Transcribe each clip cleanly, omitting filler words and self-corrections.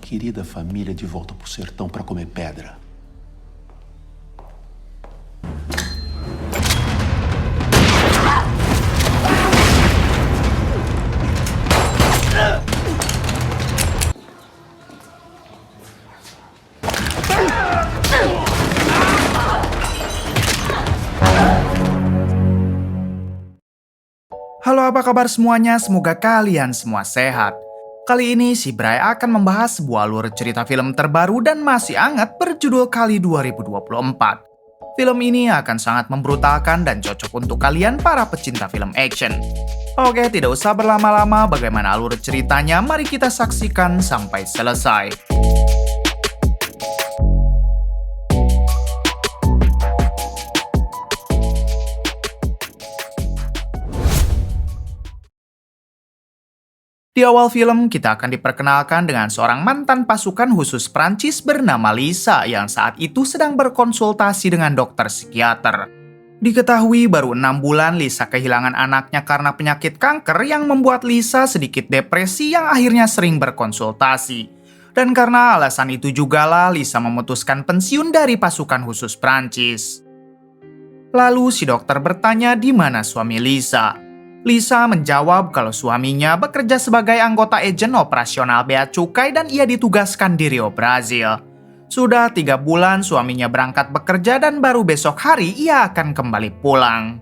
querida família de volta pro sertão para comer pedra. Halo, apa kabar semuanya? Semoga kalian semua sehat. Kali ini si Bray akan membahas sebuah alur cerita film terbaru dan masih hangat berjudul Kali 2024. Film ini akan sangat membrutalkan dan cocok untuk kalian para pecinta film action. Oke, tidak usah berlama-lama, bagaimana alur ceritanya? Mari kita saksikan sampai selesai. Di awal film, kita akan diperkenalkan dengan seorang mantan pasukan khusus Prancis bernama Lisa yang saat itu sedang berkonsultasi dengan dokter psikiater. Diketahui baru 6 bulan Lisa kehilangan anaknya karena penyakit kanker yang membuat Lisa sedikit depresi yang akhirnya sering berkonsultasi. Dan karena alasan itu jugalah Lisa memutuskan pensiun dari pasukan khusus Prancis. Lalu si dokter bertanya di mana suami Lisa. Lisa menjawab kalau suaminya bekerja sebagai anggota agen operasional bea cukai dan ia ditugaskan di Rio, Brazil. Sudah 3 bulan suaminya berangkat bekerja dan baru besok hari ia akan kembali pulang.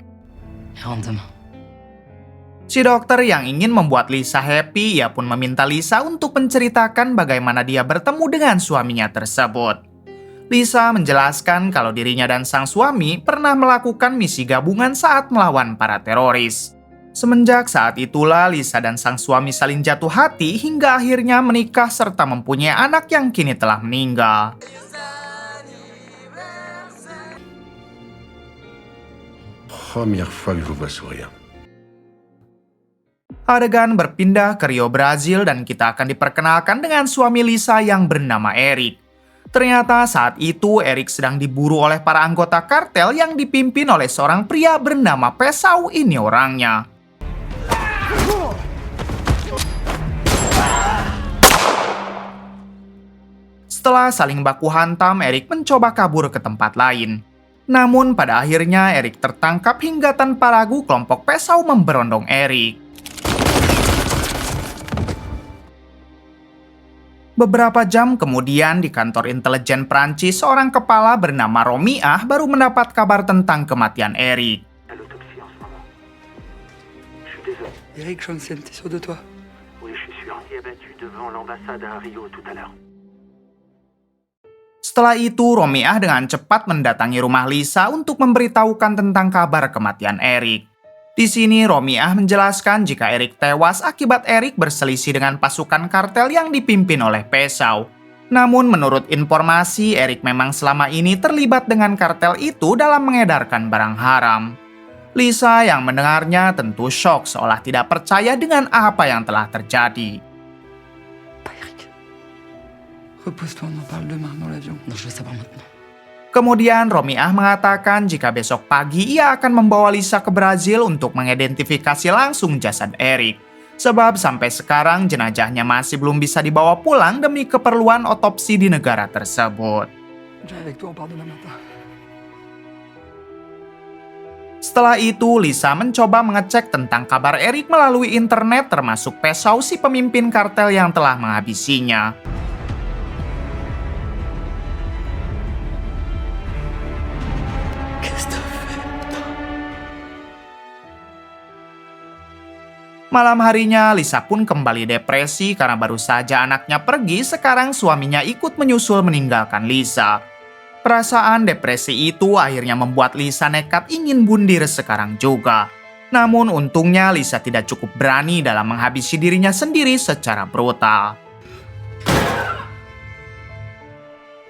Si dokter yang ingin membuat Lisa happy, ia pun meminta Lisa untuk menceritakan bagaimana dia bertemu dengan suaminya tersebut. Lisa menjelaskan kalau dirinya dan sang suami pernah melakukan misi gabungan saat melawan para teroris. Semenjak saat itulah Lisa dan sang suami saling jatuh hati hingga akhirnya menikah serta mempunyai anak yang kini telah meninggal. Première fois que je vous vois sourire. Adegan berpindah ke Rio, Brazil dan kita akan diperkenalkan dengan suami Lisa yang bernama Eric. Ternyata saat itu Eric sedang diburu oleh para anggota kartel yang dipimpin oleh seorang pria bernama Pesau. Ini orangnya. Setelah saling baku hantam, Eric mencoba kabur ke tempat lain. Namun pada akhirnya Eric tertangkap hingga tanpa ragu kelompok Pesau memberondong Eric. Beberapa jam kemudian di kantor intelijen Prancis, seorang kepala bernama Romiah baru mendapat kabar tentang kematian Eric. Eric, Jean-Michel, t'es sûr de toi? Oui, je suis sûr. Il est abattu devant l'ambassade à Rio tout à l'heure. Setelah itu, Romiah dengan cepat mendatangi rumah Lisa untuk memberitahukan tentang kabar kematian Eric. Di sini, Romiah menjelaskan jika Eric tewas akibat Eric berselisih dengan pasukan kartel yang dipimpin oleh Pesau. Namun, menurut informasi, Eric memang selama ini terlibat dengan kartel itu dalam mengedarkan barang haram. Lisa yang mendengarnya tentu syok seolah tidak percaya dengan apa yang telah terjadi. Pas Eric. Repose-toi, on en parle demain dans l'avion. Non, je veux savoir maintenant. Kemudian Romiah mengatakan jika besok pagi ia akan membawa Lisa ke Brazil untuk mengidentifikasi langsung jasad Eric. Sebab sampai sekarang jenazahnya masih belum bisa dibawa pulang demi keperluan otopsi di negara tersebut. Viens avec toi, on part demain matin. Setelah itu, Lisa mencoba mengecek tentang kabar Eric melalui internet termasuk Pesau si pemimpin kartel yang telah menghabisinya. Malam harinya, Lisa pun kembali depresi karena baru saja anaknya pergi, sekarang suaminya ikut menyusul meninggalkan Lisa. Perasaan depresi itu akhirnya membuat Lisa nekat ingin bunuh sekarang juga. Namun untungnya Lisa tidak cukup berani dalam menghabisi dirinya sendiri secara brutal.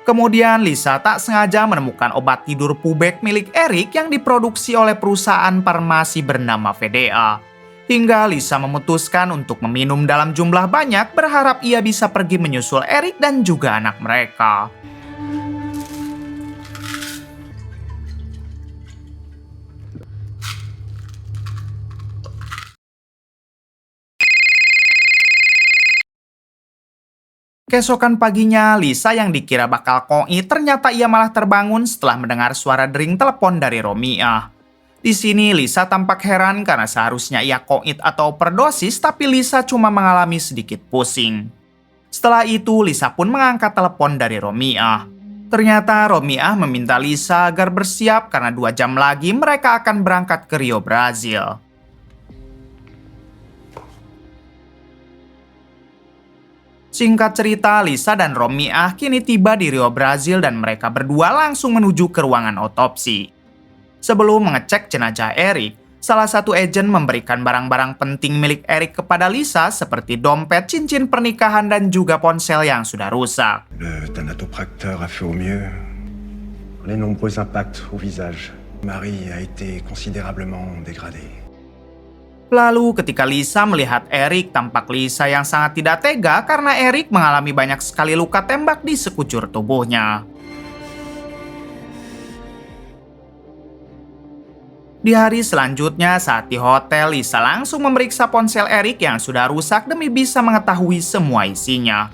Kemudian Lisa tak sengaja menemukan obat tidur Pubek milik Eric yang diproduksi oleh perusahaan farmasi bernama VDA. Hingga Lisa memutuskan untuk meminum dalam jumlah banyak berharap ia bisa pergi menyusul Eric dan juga anak mereka. Keesokan paginya, Lisa yang dikira bakal koi ternyata ia malah terbangun setelah mendengar suara dering telepon dari Romiah. Di sini Lisa tampak heran karena seharusnya ia koit atau overdosis, tapi Lisa cuma mengalami sedikit pusing. Setelah itu, Lisa pun mengangkat telepon dari Romiah. Ternyata Romiah meminta Lisa agar bersiap karena 2 jam lagi mereka akan berangkat ke Rio, Brazil. Singkat cerita, Lisa dan Romiah kini tiba di Rio, Brazil dan mereka berdua langsung menuju ke ruangan otopsi. Sebelum mengecek jenazah Eric, salah satu agen memberikan barang-barang penting milik Eric kepada Lisa seperti dompet, cincin pernikahan, dan juga ponsel yang sudah rusak. Le thanatopracteur a fait au mieux. Les nombreux impacts au visage. Marie a été considérablement dégradée. Lalu ketika Lisa melihat Eric, tampak Lisa yang sangat tidak tega karena Eric mengalami banyak sekali luka tembak di sekujur tubuhnya. Di hari selanjutnya saat di hotel, Lisa langsung memeriksa ponsel Eric yang sudah rusak demi bisa mengetahui semua isinya.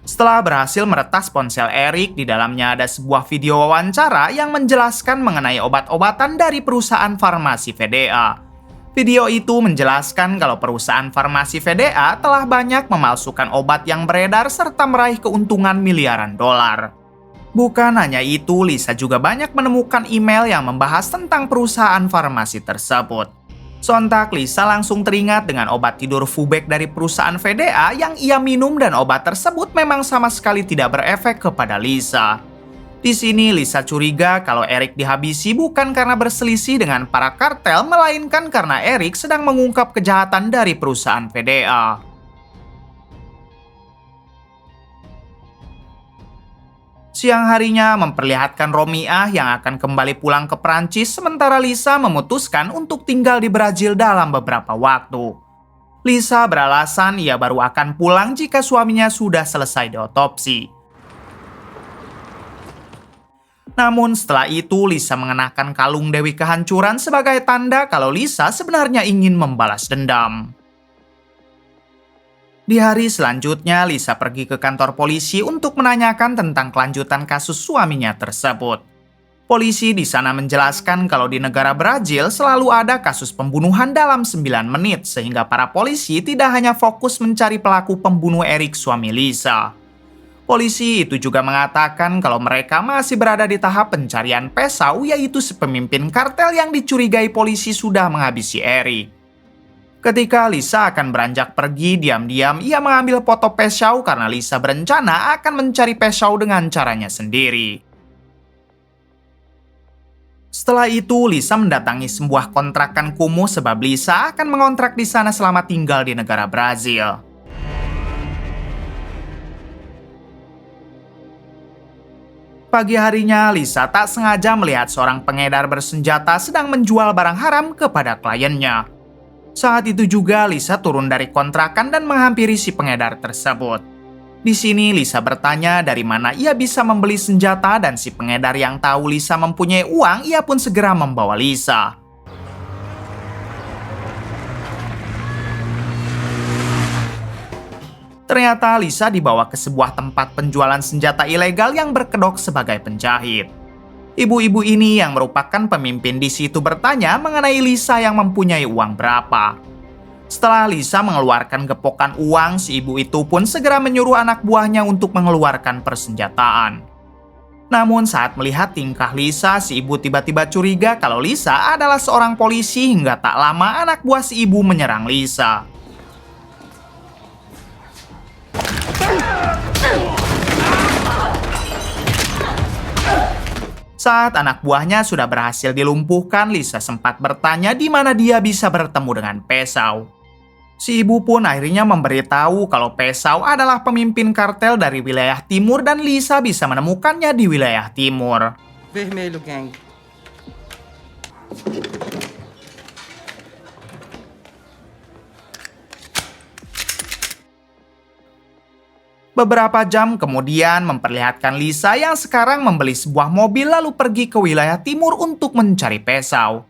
Setelah berhasil meretas ponsel Eric, di dalamnya ada sebuah video wawancara yang menjelaskan mengenai obat-obatan dari perusahaan farmasi VDA. Video itu menjelaskan kalau perusahaan farmasi VDA telah banyak memalsukan obat yang beredar serta meraih keuntungan miliaran dolar. Bukan hanya itu, Lisa juga banyak menemukan email yang membahas tentang perusahaan farmasi tersebut. Sontak Lisa langsung teringat dengan obat tidur Fubec dari perusahaan VDA yang ia minum dan obat tersebut memang sama sekali tidak berefek kepada Lisa. Di sini Lisa curiga kalau Eric dihabisi bukan karena berselisih dengan para kartel, melainkan karena Eric sedang mengungkap kejahatan dari perusahaan VDA. Siang harinya memperlihatkan Romiah yang akan kembali pulang ke Prancis, sementara Lisa memutuskan untuk tinggal di Brazil dalam beberapa waktu. Lisa beralasan ia baru akan pulang jika suaminya sudah selesai diotopsi. Namun setelah itu Lisa mengenakan kalung Dewi Kehancuran sebagai tanda kalau Lisa sebenarnya ingin membalas dendam. Di hari selanjutnya Lisa pergi ke kantor polisi untuk menanyakan tentang kelanjutan kasus suaminya tersebut. Polisi di sana menjelaskan kalau di negara Brazil selalu ada kasus pembunuhan dalam 9 menit sehingga para polisi tidak hanya fokus mencari pelaku pembunuh Eric suami Lisa. Polisi itu juga mengatakan kalau mereka masih berada di tahap pencarian Pesau, yaitu pemimpin kartel yang dicurigai polisi sudah menghabisi Eric. Ketika Lisa akan beranjak pergi, diam-diam ia mengambil foto Pesau karena Lisa berencana akan mencari Pesau dengan caranya sendiri. Setelah itu, Lisa mendatangi sebuah kontrakan kumuh sebab Lisa akan mengontrak di sana selama tinggal di negara Brazil. Pagi harinya, Lisa tak sengaja melihat seorang pengedar bersenjata sedang menjual barang haram kepada kliennya. Saat itu juga Lisa turun dari kontrakan dan menghampiri si pengedar tersebut. Di sini Lisa bertanya dari mana ia bisa membeli senjata dan si pengedar yang tahu Lisa mempunyai uang, ia pun segera membawa Lisa. Ternyata Lisa dibawa ke sebuah tempat penjualan senjata ilegal yang berkedok sebagai penjahit. Ibu-ibu ini yang merupakan pemimpin di situ bertanya mengenai Lisa yang mempunyai uang berapa. Setelah Lisa mengeluarkan gepokan uang, si ibu itu pun segera menyuruh anak buahnya untuk mengeluarkan persenjataan. Namun saat melihat tingkah Lisa, si ibu tiba-tiba curiga kalau Lisa adalah seorang polisi hingga tak lama anak buah si ibu menyerang Lisa. Saat anak buahnya sudah berhasil dilumpuhkan, Lisa sempat bertanya di mana dia bisa bertemu dengan Pesau. Si ibu pun akhirnya memberitahu kalau Pesau adalah pemimpin kartel dari wilayah timur dan Lisa bisa menemukannya di wilayah timur. Vermelho Gang. Beberapa jam kemudian memperlihatkan Lisa yang sekarang membeli sebuah mobil lalu pergi ke wilayah timur untuk mencari Pesau.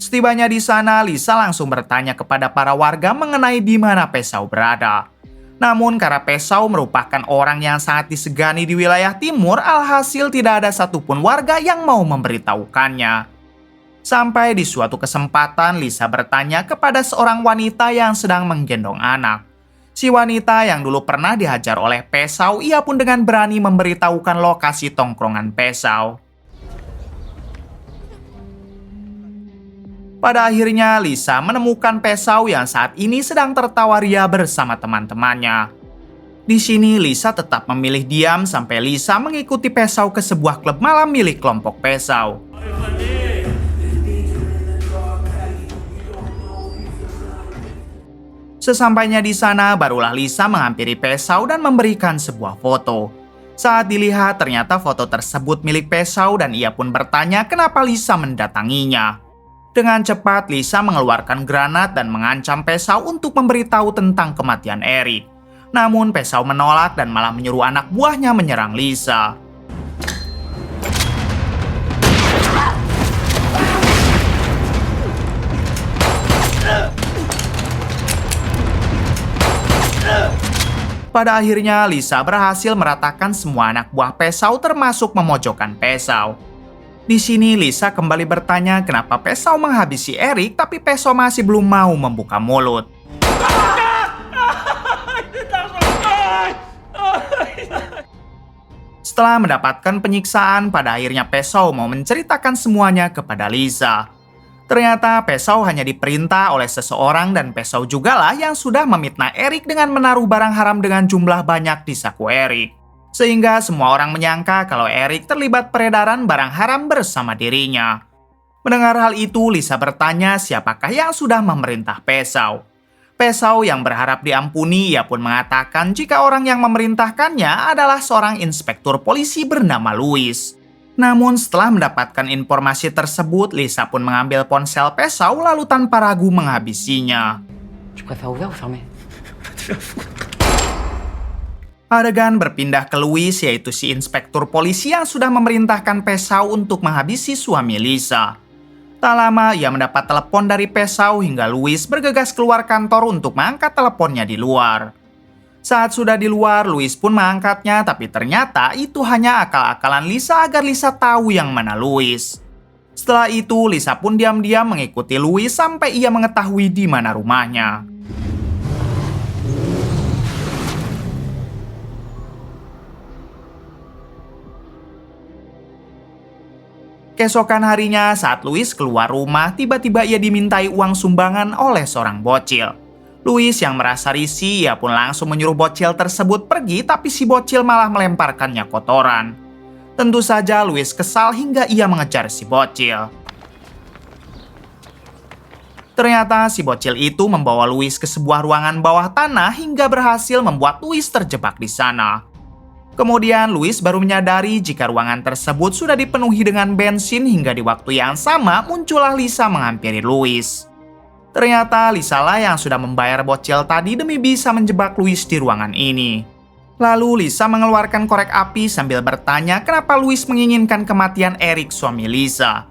Setibanya di sana, Lisa langsung bertanya kepada para warga mengenai di mana Pesau berada. Namun karena Pesau merupakan orang yang sangat disegani di wilayah timur, alhasil tidak ada satupun warga yang mau memberitahukannya. Sampai di suatu kesempatan Lisa bertanya kepada seorang wanita yang sedang menggendong anak. Si wanita yang dulu pernah dihajar oleh Pesau, ia pun dengan berani memberitahukan lokasi tongkrongan Pesau. Pada akhirnya Lisa menemukan Pesau yang saat ini sedang tertawa ria bersama teman-temannya. Di sini Lisa tetap memilih diam sampai Lisa mengikuti Pesau ke sebuah klub malam milik kelompok Pesau. Sesampainya di sana, barulah Lisa menghampiri Pesau dan memberikan sebuah foto. Saat dilihat, ternyata foto tersebut milik Pesau dan ia pun bertanya kenapa Lisa mendatanginya. Dengan cepat, Lisa mengeluarkan granat dan mengancam Pesau untuk memberitahu tentang kematian Eric. Namun Pesau menolak dan malah menyuruh anak buahnya menyerang Lisa. Pada akhirnya, Lisa berhasil meratakan semua anak buah Pesau termasuk memojokkan Pesau. Di sini, Lisa kembali bertanya kenapa Pesau menghabisi Eric, tapi Pesau masih belum mau membuka mulut. Setelah mendapatkan penyiksaan, pada akhirnya Pesau mau menceritakan semuanya kepada Lisa. Ternyata Pesau hanya diperintah oleh seseorang dan Pesau jugalah yang sudah memfitnah Eric dengan menaruh barang haram dengan jumlah banyak di saku Eric. Sehingga semua orang menyangka kalau Eric terlibat peredaran barang haram bersama dirinya. Mendengar hal itu, Lisa bertanya siapakah yang sudah memerintah Pesau. Pesau yang berharap diampuni, ia pun mengatakan jika orang yang memerintahkannya adalah seorang inspektur polisi bernama Louis. Namun setelah mendapatkan informasi tersebut, Lisa pun mengambil ponsel Pesau lalu tanpa ragu menghabisinya. Tu préfères ouvert ou fermé? Adegan berpindah ke Louis, yaitu si inspektur polisi yang sudah memerintahkan Pesau untuk menghabisi suami Lisa. Tak lama ia mendapat telepon dari Pesau hingga Louis bergegas keluar kantor untuk mengangkat teleponnya di luar. Saat sudah di luar, Louis pun mengangkatnya, tapi ternyata itu hanya akal-akalan Lisa agar Lisa tahu yang mana Louis. Setelah itu, Lisa pun diam-diam mengikuti Louis sampai ia mengetahui di mana rumahnya. Keesokan harinya, saat Louis keluar rumah, tiba-tiba ia dimintai uang sumbangan oleh seorang bocil. Louis yang merasa risih, ia pun langsung menyuruh bocil tersebut pergi, tapi si bocil malah melemparkannya kotoran. Tentu saja Louis kesal hingga ia mengejar si bocil. Ternyata si bocil itu membawa Louis ke sebuah ruangan bawah tanah hingga berhasil membuat Louis terjebak di sana. Kemudian Louis baru menyadari jika ruangan tersebut sudah dipenuhi dengan bensin hingga di waktu yang sama muncullah Lisa menghampiri Louis. Ternyata Lisa lah yang sudah membayar bocil tadi demi bisa menjebak Louis di ruangan ini. Lalu Lisa mengeluarkan korek api sambil bertanya kenapa Louis menginginkan kematian Eric suami Lisa.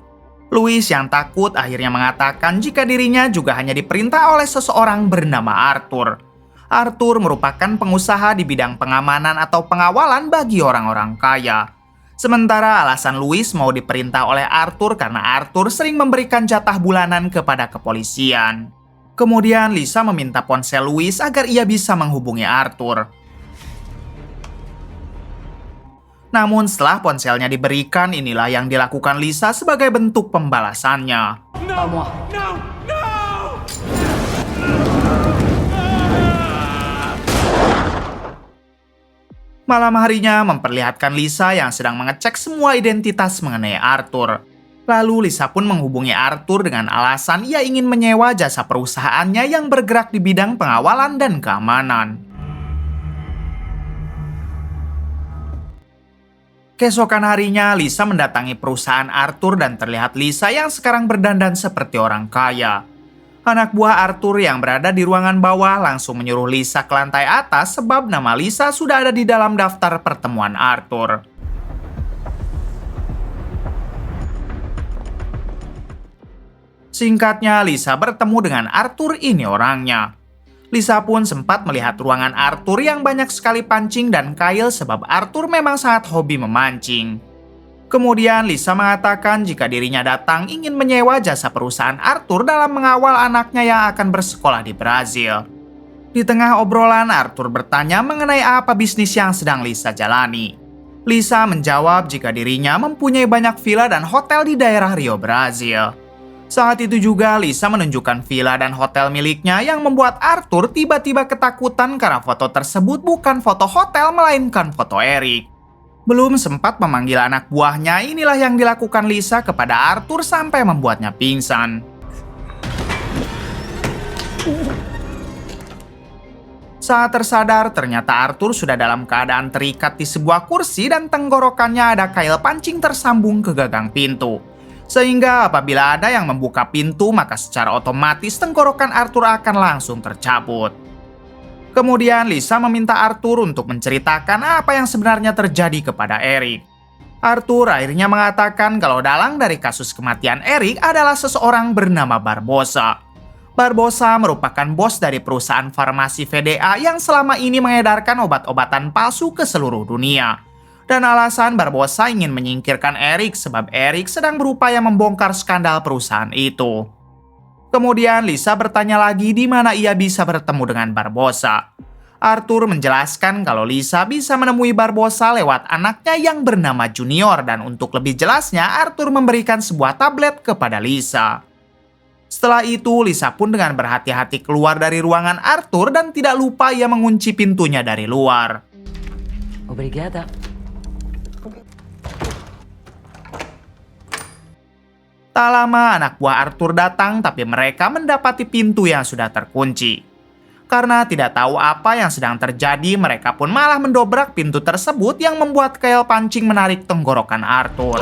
Louis yang takut akhirnya mengatakan jika dirinya juga hanya diperintah oleh seseorang bernama Arthur. Arthur merupakan pengusaha di bidang pengamanan atau pengawalan bagi orang-orang kaya. Sementara alasan Louis mau diperintah oleh Arthur karena Arthur sering memberikan jatah bulanan kepada kepolisian. Kemudian Lisa meminta ponsel Louis agar ia bisa menghubungi Arthur. Namun setelah ponselnya diberikan, inilah yang dilakukan Lisa sebagai bentuk pembalasannya. Malam harinya memperlihatkan Lisa yang sedang mengecek semua identitas mengenai Arthur. Lalu Lisa pun menghubungi Arthur dengan alasan ia ingin menyewa jasa perusahaannya yang bergerak di bidang pengawalan dan keamanan. Keesokan harinya Lisa mendatangi perusahaan Arthur dan terlihat Lisa yang sekarang berdandan seperti orang kaya. Anak buah Arthur yang berada di ruangan bawah langsung menyuruh Lisa ke lantai atas sebab nama Lisa sudah ada di dalam daftar pertemuan Arthur. Singkatnya, Lisa bertemu dengan Arthur, ini orangnya. Lisa pun sempat melihat ruangan Arthur yang banyak sekali pancing dan kail sebab Arthur memang sangat hobi memancing. Kemudian Lisa mengatakan jika dirinya datang ingin menyewa jasa perusahaan Arthur dalam mengawal anaknya yang akan bersekolah di Brazil. Di tengah obrolan, Arthur bertanya mengenai apa bisnis yang sedang Lisa jalani. Lisa menjawab jika dirinya mempunyai banyak villa dan hotel di daerah Rio, Brazil. Saat itu juga Lisa menunjukkan villa dan hotel miliknya yang membuat Arthur tiba-tiba ketakutan karena foto tersebut bukan foto hotel melainkan foto Eric. Belum sempat memanggil anak buahnya, inilah yang dilakukan Lisa kepada Arthur sampai membuatnya pingsan. Saat tersadar, ternyata Arthur sudah dalam keadaan terikat di sebuah kursi dan tenggorokannya ada kail pancing tersambung ke gagang pintu. Sehingga apabila ada yang membuka pintu, maka secara otomatis tenggorokan Arthur akan langsung tercabut. Kemudian Lisa meminta Arthur untuk menceritakan apa yang sebenarnya terjadi kepada Eric. Arthur akhirnya mengatakan kalau dalang dari kasus kematian Eric adalah seseorang bernama Barbosa. Barbosa merupakan bos dari perusahaan farmasi VDA yang selama ini mengedarkan obat-obatan palsu ke seluruh dunia. Dan alasan Barbosa ingin menyingkirkan Eric sebab Eric sedang berupaya membongkar skandal perusahaan itu. Kemudian Lisa bertanya lagi di mana ia bisa bertemu dengan Barbosa. Arthur menjelaskan kalau Lisa bisa menemui Barbosa lewat anaknya yang bernama Junior dan untuk lebih jelasnya Arthur memberikan sebuah tablet kepada Lisa. Setelah itu, Lisa pun dengan berhati-hati keluar dari ruangan Arthur dan tidak lupa ia mengunci pintunya dari luar. Obrigada. Tak lama anak buah Arthur datang tapi mereka mendapati pintu yang sudah terkunci. Karena tidak tahu apa yang sedang terjadi, mereka pun malah mendobrak pintu tersebut yang membuat kail pancing menarik tenggorokan Arthur.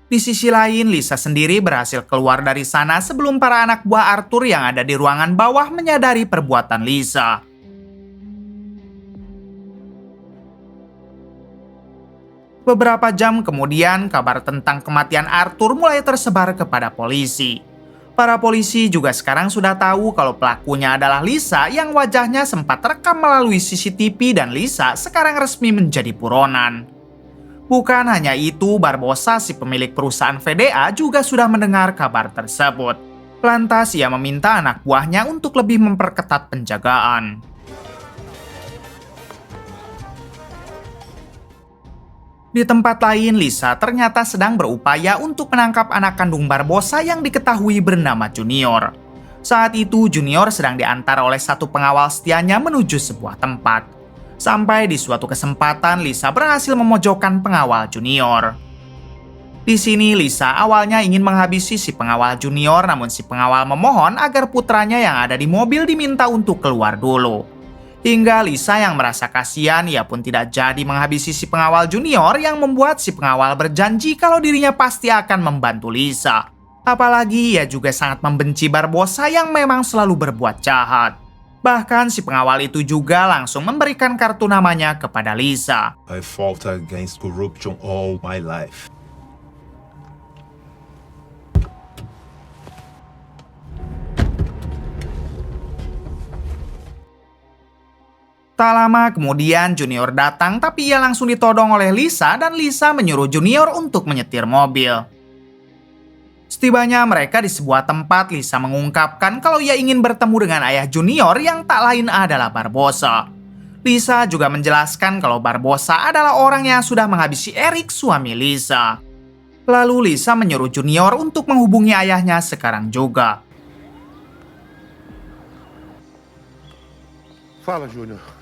Di sisi lain, Lisa sendiri berhasil keluar dari sana sebelum para anak buah Arthur yang ada di ruangan bawah menyadari perbuatan Lisa. Beberapa jam kemudian, kabar tentang kematian Arthur mulai tersebar kepada polisi. Para polisi juga sekarang sudah tahu kalau pelakunya adalah Lisa yang wajahnya sempat terekam melalui CCTV dan Lisa sekarang resmi menjadi buronan. Bukan hanya itu, Barbosa, si pemilik perusahaan VDA, juga sudah mendengar kabar tersebut. Lantas ia meminta anak buahnya untuk lebih memperketat penjagaan. Di tempat lain, Lisa ternyata sedang berupaya untuk menangkap anak kandung Barbosa yang diketahui bernama Junior. Saat itu, Junior sedang diantar oleh satu pengawal setianya menuju sebuah tempat. Sampai di suatu kesempatan, Lisa berhasil memojokkan pengawal Junior. Di sini, Lisa awalnya ingin menghabisi si pengawal Junior, namun si pengawal memohon agar putranya yang ada di mobil diminta untuk keluar dulu. Hingga Lisa yang merasa kasihan, ia pun tidak jadi menghabisi si pengawal Junior yang membuat si pengawal berjanji kalau dirinya pasti akan membantu Lisa. Apalagi ia juga sangat membenci Barbosa yang memang selalu berbuat jahat. Bahkan si pengawal itu juga langsung memberikan kartu namanya kepada Lisa. I fought against corruption all my life. Tak lama kemudian Junior datang tapi ia langsung ditodong oleh Lisa dan Lisa menyuruh Junior untuk menyetir mobil. Setibanya mereka di sebuah tempat, Lisa mengungkapkan kalau ia ingin bertemu dengan ayah Junior yang tak lain adalah Barbosa. Lisa juga menjelaskan kalau Barbosa adalah orang yang sudah menghabisi Eric, suami Lisa. Lalu Lisa menyuruh Junior untuk menghubungi ayahnya sekarang juga. Fala, Junior.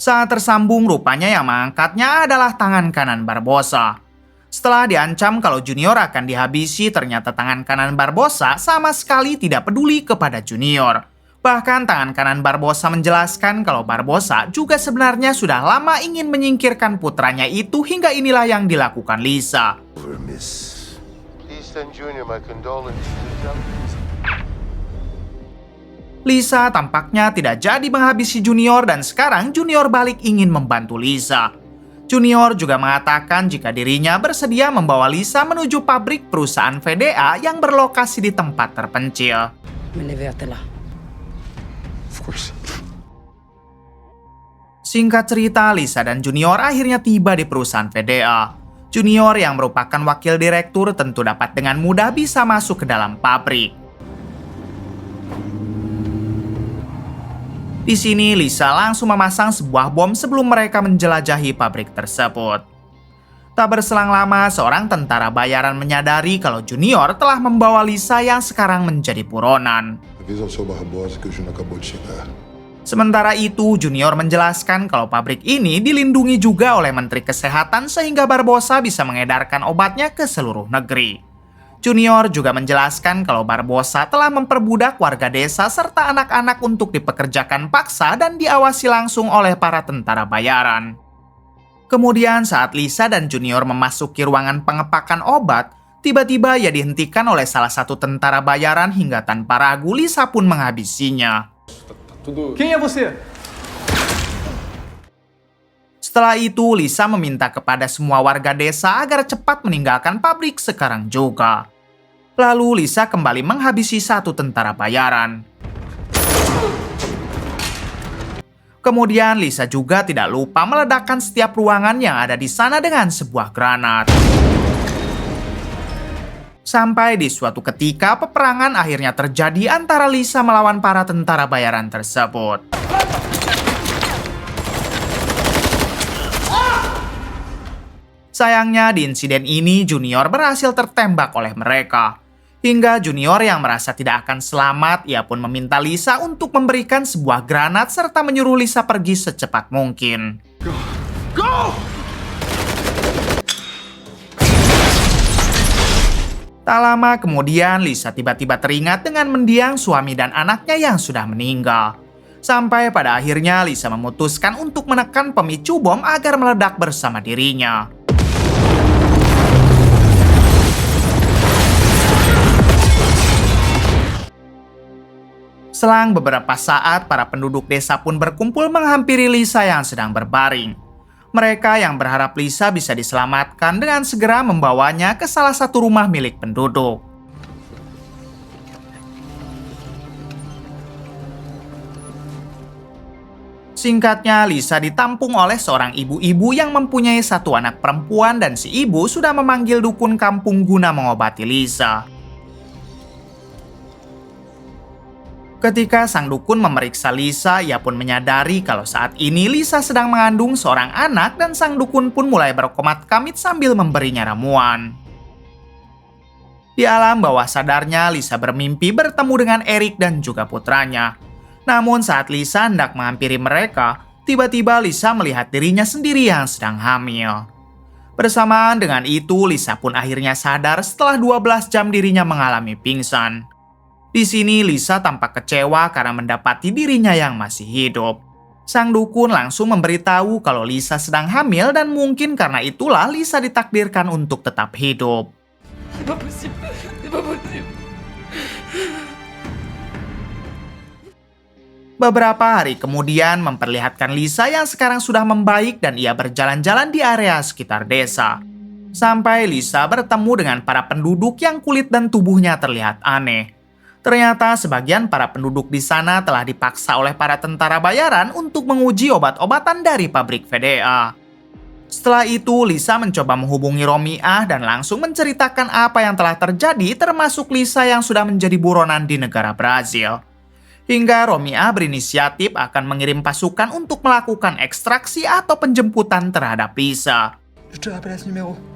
Saat tersambung, rupanya yang mengangkatnya adalah tangan kanan Barbosa. Setelah diancam kalau Junior akan dihabisi, ternyata tangan kanan Barbosa sama sekali tidak peduli kepada Junior. Bahkan tangan kanan Barbosa menjelaskan kalau Barbosa juga sebenarnya sudah lama ingin menyingkirkan putranya itu hingga inilah yang dilakukan Lisa. Miss. Please send Junior my condolences. Lisa tampaknya tidak jadi menghabisi Junior dan sekarang Junior balik ingin membantu Lisa. Junior juga mengatakan jika dirinya bersedia membawa Lisa menuju pabrik perusahaan VDA yang berlokasi di tempat terpencil. Menez vers là. Of course. Singkat cerita, Lisa dan Junior akhirnya tiba di perusahaan VDA. Junior yang merupakan wakil direktur tentu dapat dengan mudah bisa masuk ke dalam pabrik. Di sini, Lisa langsung memasang sebuah bom sebelum mereka menjelajahi pabrik tersebut. Tak berselang lama, seorang tentara bayaran menyadari kalau Junior telah membawa Lisa yang sekarang menjadi buronan. Sementara itu, Junior menjelaskan kalau pabrik ini dilindungi juga oleh Menteri Kesehatan sehingga Barbosa bisa mengedarkan obatnya ke seluruh negeri. Junior juga menjelaskan kalau Barbosa telah memperbudak warga desa serta anak-anak untuk dipekerjakan paksa dan diawasi langsung oleh para tentara bayaran. Kemudian saat Lisa dan Junior memasuki ruangan pengepakan obat, tiba-tiba ia dihentikan oleh salah satu tentara bayaran hingga tanpa ragu Lisa pun menghabisinya. Setelah itu, Lisa meminta kepada semua warga desa agar cepat meninggalkan pabrik sekarang juga. Lalu Lisa kembali menghabisi satu tentara bayaran. Kemudian Lisa juga tidak lupa meledakkan setiap ruangan yang ada di sana dengan sebuah granat. Sampai di suatu ketika peperangan akhirnya terjadi antara Lisa melawan para tentara bayaran tersebut. Sayangnya di insiden ini Junior berhasil tertembak oleh mereka. Hingga Junior yang merasa tidak akan selamat, ia pun meminta Lisa untuk memberikan sebuah granat serta menyuruh Lisa pergi secepat mungkin. Go! Tak lama kemudian, Lisa tiba-tiba teringat dengan mendiang suami dan anaknya yang sudah meninggal. Sampai pada akhirnya Lisa memutuskan untuk menekan pemicu bom agar meledak bersama dirinya. Selang beberapa saat, para penduduk desa pun berkumpul menghampiri Lisa yang sedang berbaring. Mereka yang berharap Lisa bisa diselamatkan dengan segera membawanya ke salah satu rumah milik penduduk. Singkatnya, Lisa ditampung oleh seorang ibu-ibu yang mempunyai satu anak perempuan dan si ibu sudah memanggil dukun kampung guna mengobati Lisa. Ketika sang dukun memeriksa Lisa, ia pun menyadari kalau saat ini Lisa sedang mengandung seorang anak dan sang dukun pun mulai berkomat kamit sambil memberinya ramuan. Di alam bawah sadarnya, Lisa bermimpi bertemu dengan Eric dan juga putranya. Namun saat Lisa hendak menghampiri mereka, tiba-tiba Lisa melihat dirinya sendiri yang sedang hamil. Bersamaan dengan itu, Lisa pun akhirnya sadar setelah 12 jam dirinya mengalami pingsan. Di sini Lisa tampak kecewa karena mendapati dirinya yang masih hidup. Sang dukun langsung memberitahu kalau Lisa sedang hamil dan mungkin karena itulah Lisa ditakdirkan untuk tetap hidup. Beberapa hari kemudian memperlihatkan Lisa yang sekarang sudah membaik dan ia berjalan-jalan di area sekitar desa. Sampai Lisa bertemu dengan para penduduk yang kulit dan tubuhnya terlihat aneh. Ternyata sebagian para penduduk di sana telah dipaksa oleh para tentara bayaran untuk menguji obat-obatan dari pabrik VDA. Setelah itu, Lisa mencoba menghubungi Romiah dan langsung menceritakan apa yang telah terjadi, termasuk Lisa yang sudah menjadi buronan di negara Brazil. Hingga Romiah berinisiatif akan mengirim pasukan untuk melakukan ekstraksi atau penjemputan terhadap Lisa. Je te rappelle ce numéro.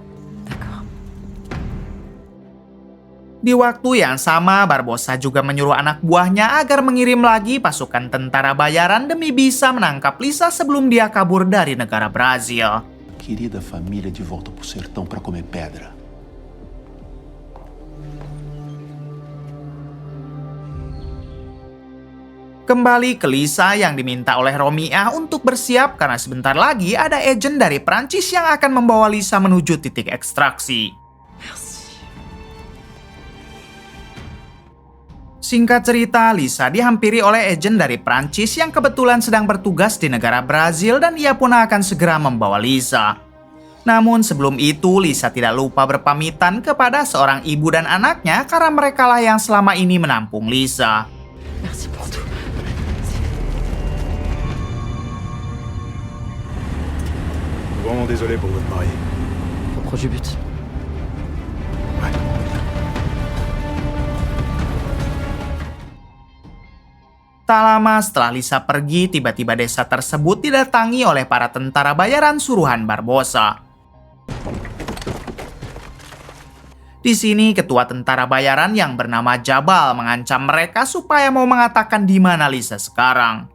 Di waktu yang sama, Barbosa juga menyuruh anak buahnya agar mengirim lagi pasukan tentara bayaran demi bisa menangkap Lisa sebelum dia kabur dari negara Brazil. Querida família de volta pro sertão para comer pedra. Kembali ke Lisa yang diminta oleh Romiah untuk bersiap karena sebentar lagi ada agen dari Prancis yang akan membawa Lisa menuju titik ekstraksi. Singkat cerita, Lisa dihampiri oleh agen dari Prancis yang kebetulan sedang bertugas di negara Brazil dan ia pun akan segera membawa Lisa. Namun sebelum itu, Lisa tidak lupa berpamitan kepada seorang ibu dan anaknya karena merekalah yang selama ini menampung Lisa. Merci pour tout. Vraiment désolé pour votre mari. Proche du but. Tak lama setelah Lisa pergi, tiba-tiba desa tersebut didatangi oleh para tentara bayaran suruhan Barbossa. Di sini, ketua tentara bayaran yang bernama Jabal mengancam mereka supaya mau mengatakan di mana Lisa sekarang.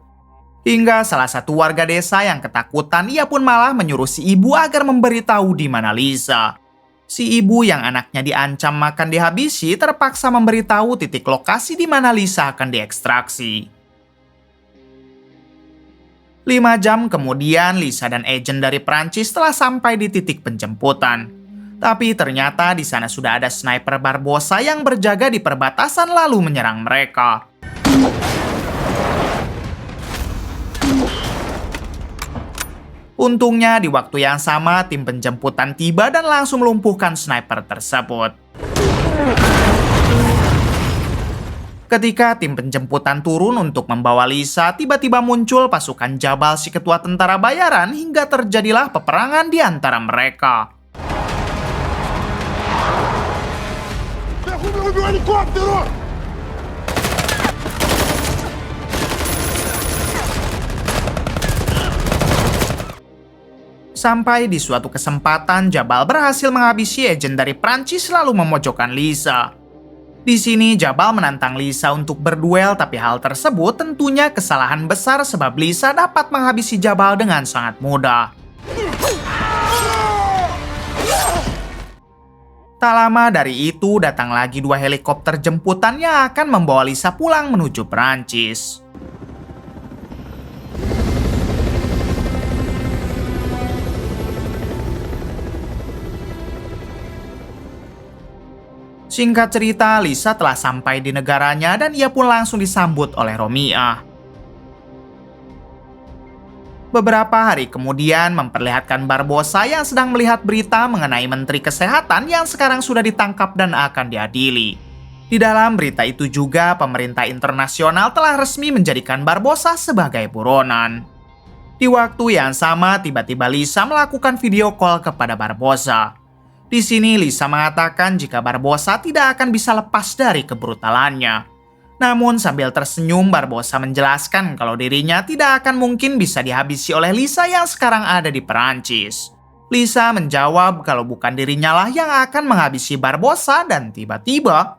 Hingga salah satu warga desa yang ketakutan, ia pun malah menyuruh si ibu agar memberitahu di mana Lisa. Si ibu yang anaknya diancam akan dihabisi terpaksa memberitahu titik lokasi di mana Lisa akan diekstraksi. 5 jam kemudian, Lisa dan agen dari Prancis telah sampai di titik penjemputan. Tapi ternyata di sana sudah ada sniper Barbossa yang berjaga di perbatasan lalu menyerang mereka. Untungnya di waktu yang sama, tim penjemputan tiba dan langsung melumpuhkan sniper tersebut. Ketika tim penjemputan turun untuk membawa Lisa, tiba-tiba muncul pasukan Jabal si ketua tentara bayaran hingga terjadilah peperangan di antara mereka. Sampai di suatu kesempatan, Jabal berhasil menghabisi agen dari Prancis lalu memojokkan Lisa. Di sini Jabal menantang Lisa untuk berduel, tapi hal tersebut tentunya kesalahan besar sebab Lisa dapat menghabisi Jabal dengan sangat mudah. Tak lama dari itu datang lagi 2 helikopter jemputan yang akan membawa Lisa pulang menuju Perancis. Singkat cerita, Lisa telah sampai di negaranya dan ia pun langsung disambut oleh Romiah. Beberapa hari kemudian memperlihatkan Barbossa yang sedang melihat berita mengenai Menteri Kesehatan yang sekarang sudah ditangkap dan akan diadili. Di dalam berita itu juga, pemerintah internasional telah resmi menjadikan Barbossa sebagai buronan. Di waktu yang sama, tiba-tiba Lisa melakukan video call kepada Barbossa. Di sini Lisa mengatakan jika Barbossa tidak akan bisa lepas dari kebrutalannya. Namun sambil tersenyum, Barbossa menjelaskan kalau dirinya tidak akan mungkin bisa dihabisi oleh Lisa yang sekarang ada di Perancis. Lisa menjawab kalau bukan dirinya lah yang akan menghabisi Barbossa dan tiba-tiba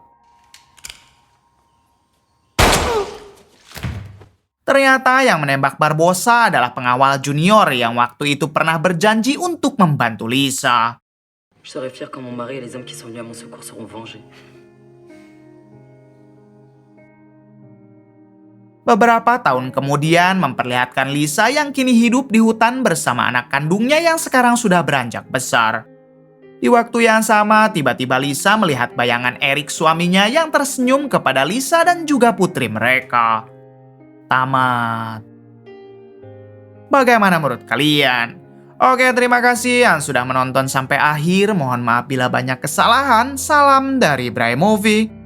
ternyata yang menembak Barbossa adalah pengawal junior yang waktu itu pernah berjanji untuk membantu Lisa. Je serai fier quand mon mari et les hommes qui sont venus à mon secours seront vengés. Beberapa tahun kemudian memperlihatkan Lisa yang kini hidup di hutan bersama anak kandungnya yang sekarang sudah beranjak besar. Di waktu yang sama, tiba-tiba Lisa melihat bayangan Eric suaminya yang tersenyum kepada Lisa dan juga putri mereka. Tamat. Bagaimana menurut kalian? Oke, terima kasih yang sudah menonton sampai akhir. Mohon maaf bila banyak kesalahan. Salam dari Bray Movie.